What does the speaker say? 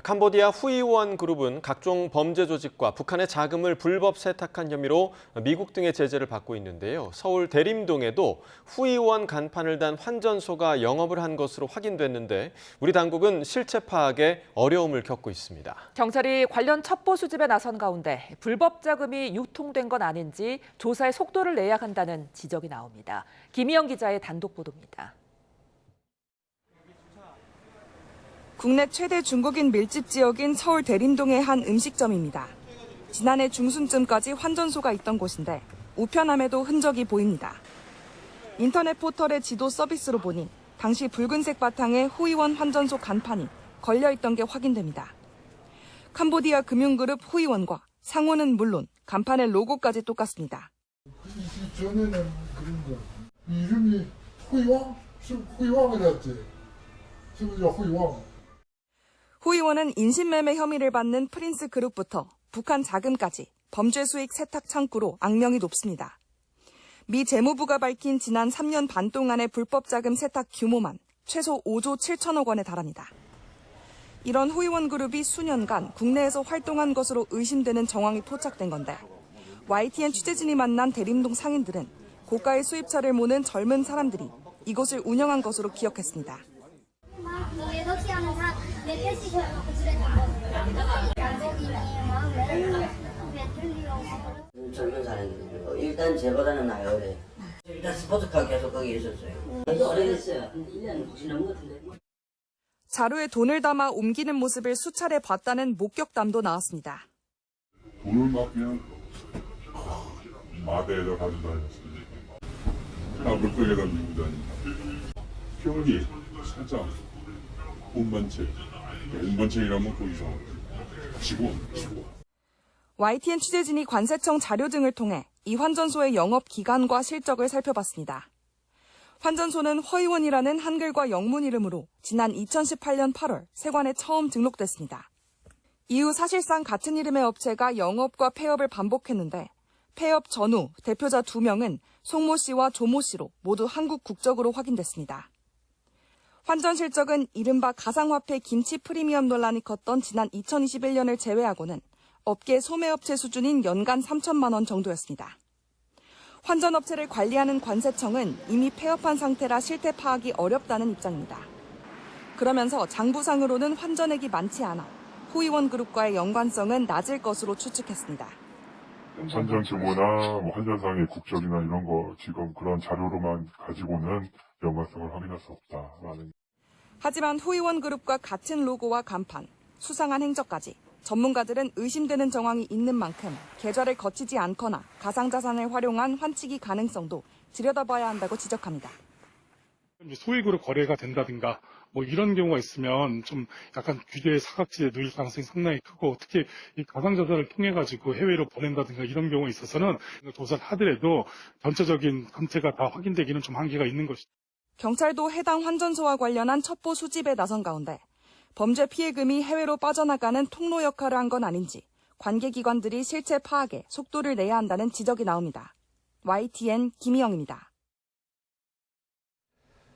캄보디아 후이원 그룹은 각종 범죄 조직과 북한의 자금을 불법 세탁한 혐의로 미국 등의 제재를 받고 있는데요. 서울 대림동에도 후이원 간판을 단 환전소가 영업을 한 것으로 확인됐는데 우리 당국은 실체 파악에 어려움을 겪고 있습니다. 경찰이 관련 첩보 수집에 나선 가운데 불법 자금이 유통된 건 아닌지 조사에 속도를 내야 한다는 지적이 나옵니다. 김희영 기자의 단독 보도입니다. 국내 최대 중국인 밀집 지역인 서울 대림동의 한 음식점입니다. 지난해 중순쯤까지 환전소가 있던 곳인데 우편함에도 흔적이 보입니다. 인터넷 포털의 지도 서비스로 보니 당시 붉은색 바탕에 후이원 환전소 간판이 걸려있던 게 확인됩니다. 캄보디아 금융그룹 후이원과 상호는 물론 간판의 로고까지 똑같습니다. 전에는 그런 거 이름이 후이왕? 후이왕이랬지. 지금 후이왕. 후이원은 인신매매 혐의를 받는 프린스 그룹부터 북한 자금까지 범죄 수익 세탁 창구로 악명이 높습니다. 미 재무부가 밝힌 지난 3년 반 동안의 불법 자금 세탁 규모만 최소 5조 7천억 원에 달합니다. 이런 후이원 그룹이 수년간 국내에서 활동한 것으로 의심되는 정황이 포착된 건데 YTN 취재진이 만난 대림동 상인들은 고가의 수입차를 모는 젊은 사람들이 이곳을 운영한 것으로 기억했습니다. 젊은 사람들이 일단 제보다는 나요. 그래. 일단 스포츠카 계속 거기 있었어요. 오래됐어요. 1년 혹시 넘은 것 같은데. 자루에 돈을 담아 옮기는 모습을 수차례 봤다는 목격담도 나왔습니다. 돈을 막 그냥 마대에다 가지고 다녔어요. 물병에다 밀고 다닌다. 표현이 살짝 운반책이라면 또 이상하고 직원. YTN 취재진이 관세청 자료 등을 통해 이 환전소의 영업 기간과 실적을 살펴봤습니다. 환전소는 허이원이라는 한글과 영문 이름으로 지난 2018년 8월 세관에 처음 등록됐습니다. 이후 사실상 같은 이름의 업체가 영업과 폐업을 반복했는데 폐업 전후 대표자 2명은 송모 씨와 조모 씨로 모두 한국 국적으로 확인됐습니다. 환전 실적은 이른바 가상화폐 김치 프리미엄 논란이 컸던 지난 2021년을 제외하고는 업계 소매업체 수준인 연간 3천만 원 정도였습니다. 환전업체를 관리하는 관세청은 이미 폐업한 상태라 실태 파악이 어렵다는 입장입니다. 그러면서 장부상으로는 환전액이 많지 않아 후이원 그룹과의 연관성은 낮을 것으로 추측했습니다. 환전 규모나 환전상의 국적이나 이런 거 지금 그런 자료로만 가지고는 연관성을 확인할 수 없다라는. 하지만 후이원 그룹과 같은 로고와 간판, 수상한 행적까지 전문가들은 의심되는 정황이 있는 만큼 계좌를 거치지 않거나 가상자산을 활용한 환치기 가능성도 들여다봐야 한다고 지적합니다. 소액으로 거래가 된다든가 이런 경우가 있으면 좀 약간 규제의 사각지대에 놓일 가능성이 상당히 크고 특히 이 가상자산을 통해 가지고 해외로 보낸다든가 이런 경우에 있어서는 조사를 하더라도 전체적인 정체가 다 확인되기는 좀 한계가 있는 것이죠. 경찰도 해당 환전소와 관련한 첩보 수집에 나선 가운데 범죄 피해금이 해외로 빠져나가는 통로 역할을 한 건 아닌지 관계기관들이 실체 파악에 속도를 내야 한다는 지적이 나옵니다. YTN 김희영입니다.